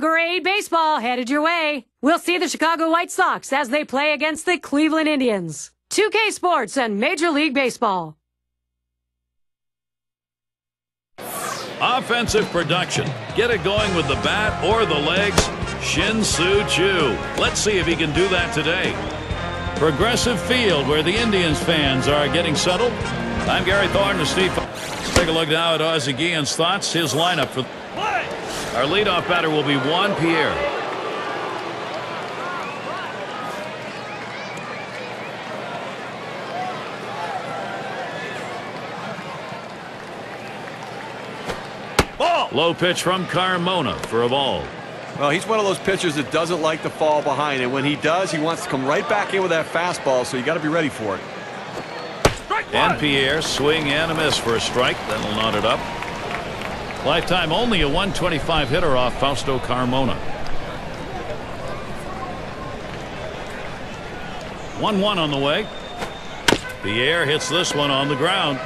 Great baseball headed your way. We'll see the Chicago White Sox as they play against the Cleveland Indians. 2K Sports and Major League Baseball. Offensive production. Get it going with the bat or the legs. Shin-Soo Choo. Let's see if he can do that today. Progressive Field, where the Indians fans are getting settled. I'm Gary Thornton and Steve. Let's take a look now at Ozzie Guillen's thoughts. His lineup for play. Our leadoff batter will be Juan Pierre. Ball. Low pitch from Carmona for a ball. Well, he's one of those pitchers that doesn't like to fall behind, and when he does, he wants to come right back in with that fastball, so you got to be ready for it. And Pierre, swing and a miss for a strike. That'll knot it up. Lifetime only a 125 hitter off Fausto Carmona. 1-1 on the way. Pierre hits this one on the ground.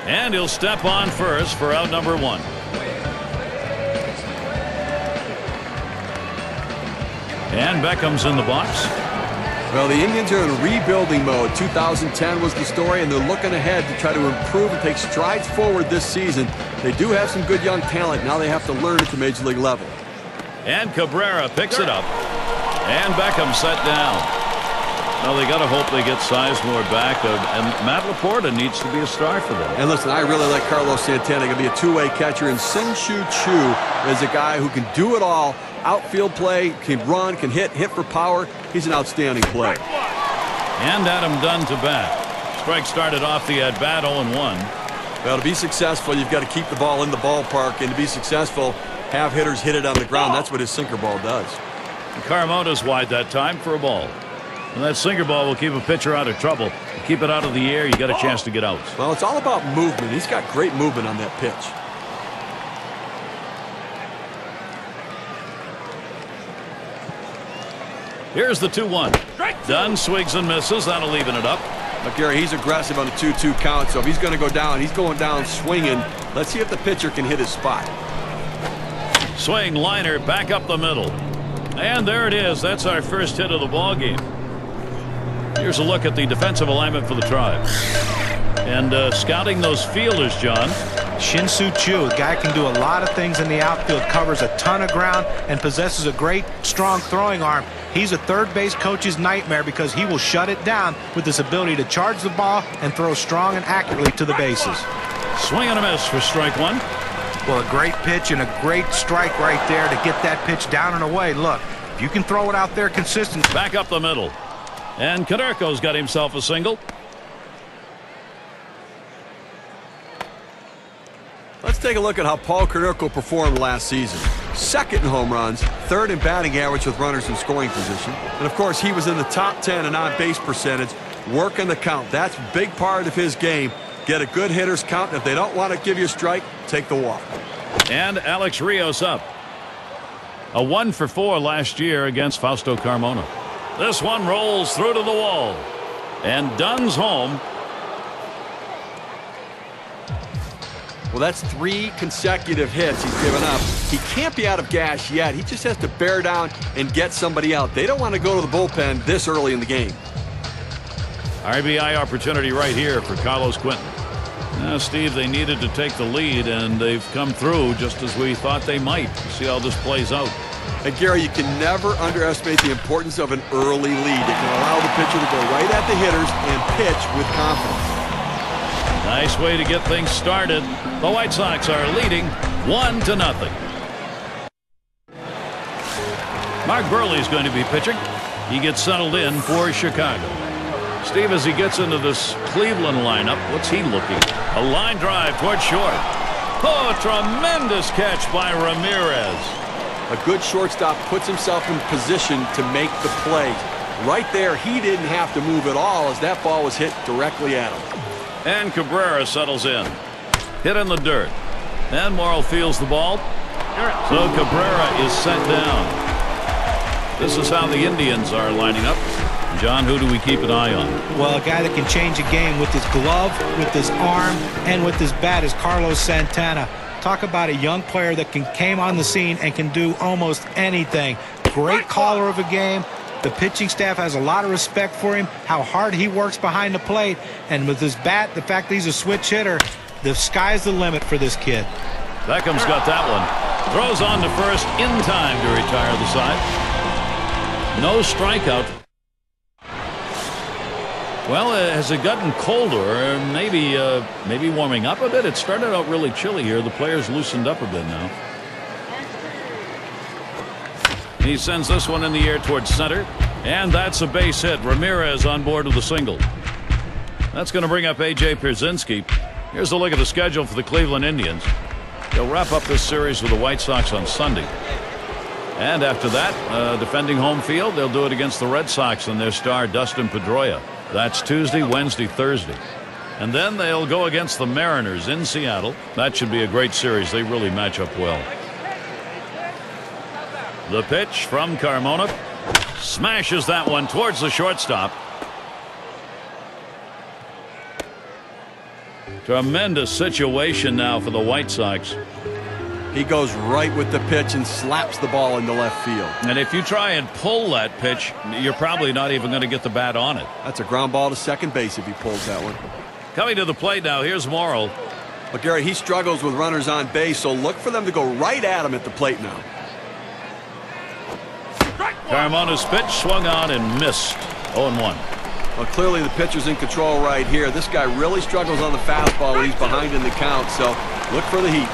And he'll step on first for out number 1. And Beckham's in the box. Well, the Indians are in rebuilding mode. 2010 was the story, and they're looking ahead to try to improve and take strides forward this season. They do have some good young talent. Now they have to learn at the major league level. And Cabrera picks it up. And Beckham set down. Now they got to hope they get Sizemore back. And Matt Laporta needs to be a star for them. And listen, I really like Carlos Santana. Going to be a two-way catcher. And Shin-Soo Choo is a guy who can do it all. Outfield play, can run, can hit for power. He's an outstanding player. And Adam Dunn to bat. Strike started off the at-bat 0-1. Well, to be successful, you've got to keep the ball in the ballpark, and to be successful, have hitters hit it on the ground. That's what his sinker ball does. And Carmona's wide that time for a ball. And that sinker ball will keep a pitcher out of trouble. Keep it out of the air, you got a chance to get out. Well, it's all about movement. He's got great movement on that pitch. Here's the 2-1. Dunn swings and misses. That'll even it up. But Gary, he's aggressive on the 2-2 count, so if he's going to go down, he's going down swinging. Let's see if the pitcher can hit his spot. Swing, liner, back up the middle. And there it is. That's our first hit of the ball game. Here's a look at the defensive alignment for the Tribe. And scouting those fielders, John. Shin-Soo Choo, a guy can do a lot of things in the outfield, covers a ton of ground, and possesses a great, strong throwing arm. He's a third base coach's nightmare because he will shut it down with his ability to charge the ball and throw strong and accurately to the bases. Swing and a miss for strike 1. Well, a great pitch and a great strike right there to get that pitch down and away. Look, if you can throw it out there consistent. Back up the middle. And Konerko's got himself a single. Let's take a look at how Paul Konerko performed last season. Second in home runs, third in batting average with runners in scoring position. And of course, he was in the top 10 in on-base percentage, working the count. That's a big part of his game. Get a good hitter's count. If they don't want to give you a strike, take the walk. And Alex Rios up. A 1-for-4 last year against Fausto Carmona. This one rolls through to the wall. And Dunn's home. Well, that's 3 consecutive hits he's given up. He can't be out of gas yet. He just has to bear down and get somebody out. They don't want to go to the bullpen this early in the game. RBI opportunity right here for Carlos Quentin. Now, Steve, they needed to take the lead, and they've come through just as we thought they might. We'll see how this plays out. And, Gary, you can never underestimate the importance of an early lead. It can allow the pitcher to go right at the hitters and pitch with confidence. Nice way to get things started. The White Sox are leading 1-0. Mark Buehrle is going to be pitching. He gets settled in for Chicago. Steve, as he gets into this Cleveland lineup, what's he looking? A line drive toward short. Oh, a tremendous catch by Ramirez. A good shortstop puts himself in position to make the play. Right there, he didn't have to move at all as that ball was hit directly at him. And Cabrera settles in. Hit in the dirt. And Morrill fields the ball. So Cabrera is sent down. This is how the Indians are lining up. John, who do we keep an eye on? Well, a guy that can change a game with his glove, with his arm, and with his bat is Carlos Santana. Talk about a young player that came on the scene and can do almost anything. Great caller of a game. The pitching staff has a lot of respect for him, how hard he works behind the plate, and with his bat, the fact that he's a switch hitter, the sky's the limit for this kid. Beckham's got that one. Throws on to first in time to retire the side. No strikeout. Well, has it gotten colder? Maybe warming up a bit? It started out really chilly here. The players loosened up a bit now. He sends this one in the air towards center, and that's a base hit. Ramirez on board with a single. That's going to bring up A.J. Pierzynski. Here's a look at the schedule for the Cleveland Indians. They'll wrap up this series with the White Sox on Sunday. And after that, defending home field, they'll do it against the Red Sox and their star Dustin Pedroia. That's Tuesday, Wednesday, Thursday. And then they'll go against the Mariners in Seattle. That should be a great series. They really match up well. The pitch from Carmona. Smashes that one towards the shortstop. Tremendous situation now for the White Sox. He goes right with the pitch and slaps the ball into left field. And if you try and pull that pitch, you're probably not even going to get the bat on it. That's a ground ball to second base if he pulls that one. Coming to the plate now, here's Buehrle. But Gary, he struggles with runners on base, so look for them to go right at him at the plate now. Carmona's pitch swung on and missed. 0-1. Well, clearly the pitcher's in control right here. This guy really struggles on the fastball when he's behind in the count, so look for the heat.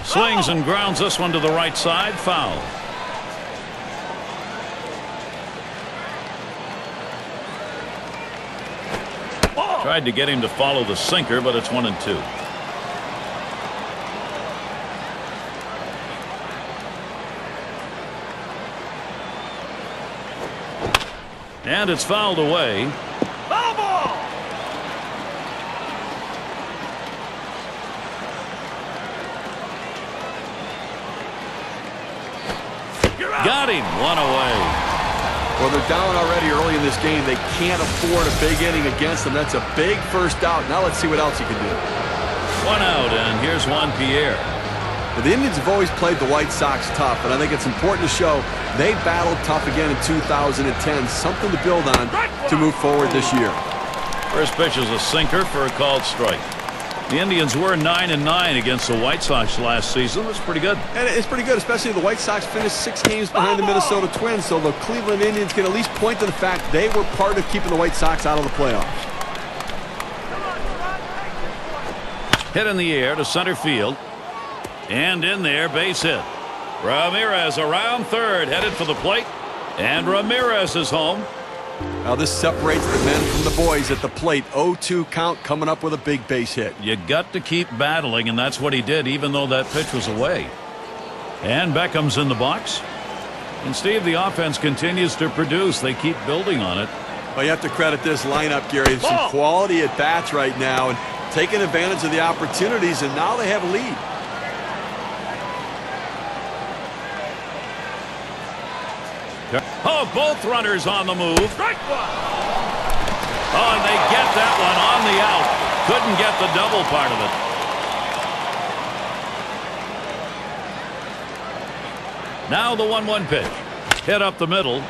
Swings and grounds this one to the right side. Foul. Tried to get him to follow the sinker, but it's 1-2. And it's fouled away. Foul ball! Got him. One away. Well, they're down already early in this game. They can't afford a big inning against them. That's a big first out. Now let's see what else he can do. One out, and here's Juan Pierre. Well, the Indians have always played the White Sox tough, and I think it's important to show they battled tough again in 2010. Something to build on to move forward this year. First pitch is a sinker for a called strike. The Indians were 9-9 against the White Sox last season. That's pretty good. And it's pretty good, especially the White Sox finished 6 games behind the Minnesota Twins, so the Cleveland Indians can at least point to the fact they were part of keeping the White Sox out of the playoffs. Hit in the air to center field. And in there, base hit. Ramirez around third, headed for the plate. And Ramirez is home. Now this separates the men from the boys at the plate. 0-2 count, coming up with a big base hit. You got to keep battling, and that's what he did, even though that pitch was away. And Beckham's in the box. And Steve, the offense continues to produce. They keep building on it. Well, you have to credit this lineup, Gary. Some quality at bats right now and taking advantage of the opportunities, and now they have a lead. Oh, both runners on the move. Oh, and they get that one on the out. Couldn't get the double part of it. Now the 1-1 pitch. Hit up the middle.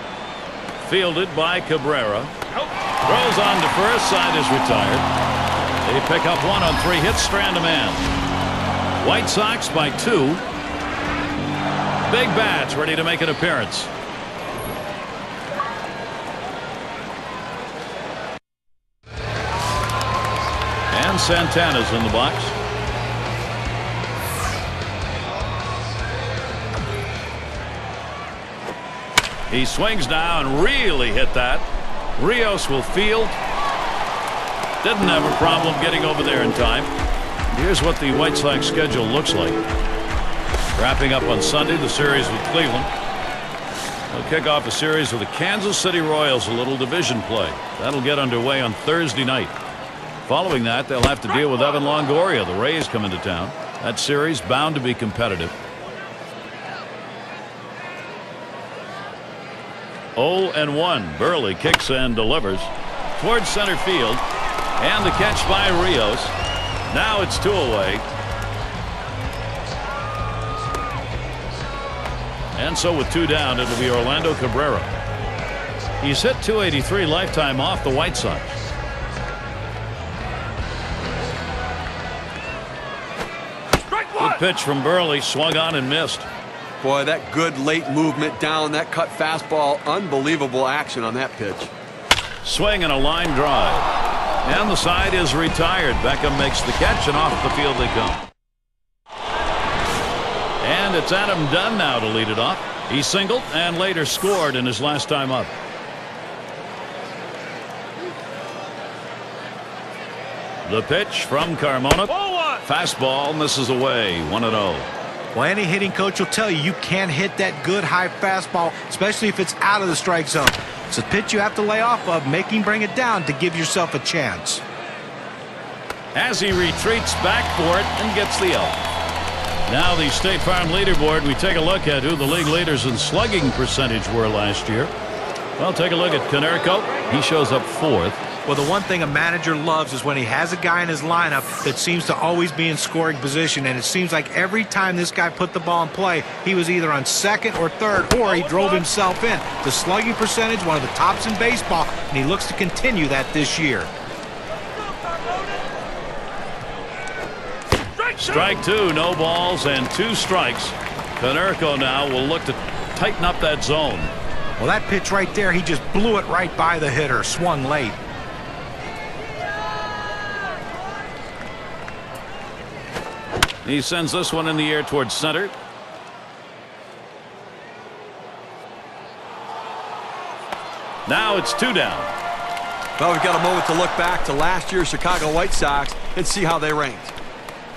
Fielded by Cabrera. Throws on to first. Side is retired. They pick up 1 on 3 hits. Strand a man. White Sox by 2. Big bats ready to make an appearance. And Santana's in the box. He swings now and really hit that. Rios will field. Didn't have a problem getting over there in time. Here's what the White Sox schedule looks like. Wrapping up on Sunday, the series with Cleveland. They'll kick off a series with the Kansas City Royals, a little division play. That'll get underway on Thursday night. Following that, they'll have to deal with Evan Longoria. The Rays come into town. That series bound to be competitive. 0-1. Buehrle kicks and delivers. towards center field. And the catch by Rios. Now it's 2 away. And so with 2 down, it'll be Orlando Cabrera. He's hit .283 lifetime off the White Sox. Good pitch from Buehrle, swung on and missed. Boy, that good late movement down, that cut fastball, unbelievable action on that pitch. Swing and a line drive. And the side is retired. Beckham makes the catch, and off the field they come. And it's Adam Dunn now to lead it off. He singled and later scored in his last time up. The pitch from Carmona. Fastball misses away. 1-0. Well, any hitting coach will tell you can't hit that good high fastball, especially if it's out of the strike zone. It's a pitch you have to lay off of, bring it down to give yourself a chance. As he retreats back for it and gets the out. Now the State Farm leaderboard, we take a look at who the league leaders in slugging percentage were last year. Well, take a look at Konerko. He shows up 4th. Well, the one thing a manager loves is when he has a guy in his lineup that seems to always be in scoring position, and it seems like every time this guy put the ball in play, he was either on second or third, or he drove himself in. The slugging percentage, one of the tops in baseball, and he looks to continue that this year. Strike 2, no balls and 2 strikes. Konerko now will look to tighten up that zone. Well, that pitch right there, he just blew it right by the hitter, swung late. He sends this one in the air towards center. Now it's 2 down. Well, we've got a moment to look back to last year's Chicago White Sox and see how they ranked.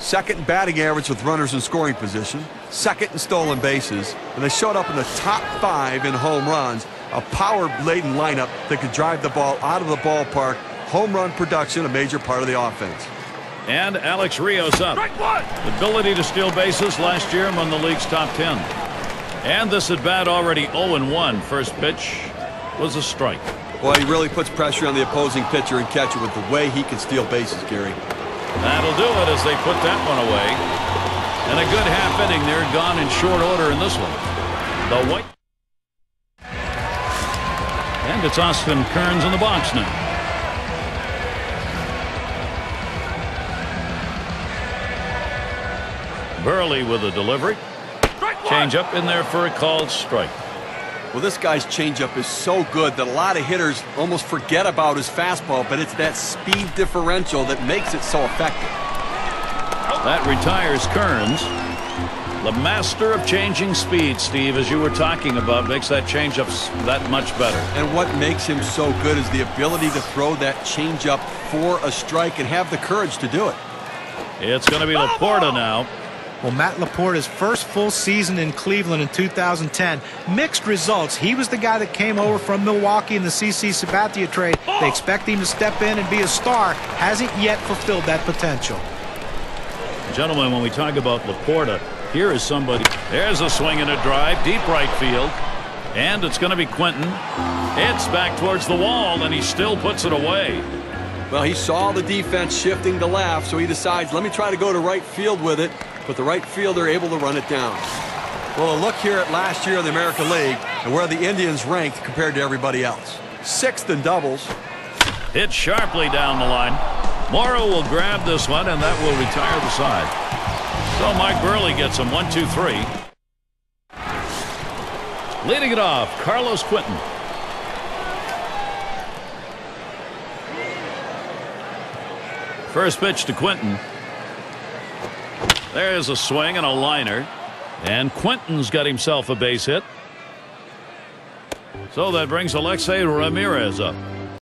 Second in batting average with runners in scoring position, second in stolen bases, and they showed up in the top 5 in home runs. A power-laden lineup that could drive the ball out of the ballpark. Home run production, a major part of the offense. And Alex Rios up. Ability to steal bases last year among the league's top 10. And this at bat already 0-1. First pitch was a strike. Well, he really puts pressure on the opposing pitcher and catcher with the way he can steal bases, Gary. That'll do it as they put that one away. And a good half inning there, gone in short order in this one. The White. And it's Austin Kearns in the box now. Buehrle with a delivery. Change-up in there for a called strike. Well, this guy's changeup is so good that a lot of hitters almost forget about his fastball, but it's that speed differential that makes it so effective. That retires Kearns. The master of changing speed, Steve, as you were talking about, makes that changeup that much better. And what makes him so good is the ability to throw that changeup for a strike and have the courage to do it. It's going to be Laporta now. Well, Matt Laporta's first full season in Cleveland in 2010. Mixed results. He was the guy that came over from Milwaukee in the CC Sabathia trade. They expect him to step in and be a star. Hasn't yet fulfilled that potential. Gentlemen, when we talk about Laporta, here is somebody. There's a swing and a drive, deep right field. And it's going to be Quinton. It's back towards the wall, and he still puts it away. Well, he saw the defense shifting to left, so he decides, let me try to go to right field with it. But the right fielder able to run it down. Well, a look here at last year in the American League and where the Indians ranked compared to everybody else. 6th in doubles. Hit sharply down the line. Morrow will grab this one, and that will retire the side. So Mike Buehrle gets him 1-2-3. Leading it off, Carlos Quinton. First pitch to Quinton. There's a swing and a liner. And Quinton's got himself a base hit. So that brings Alexei Ramirez up.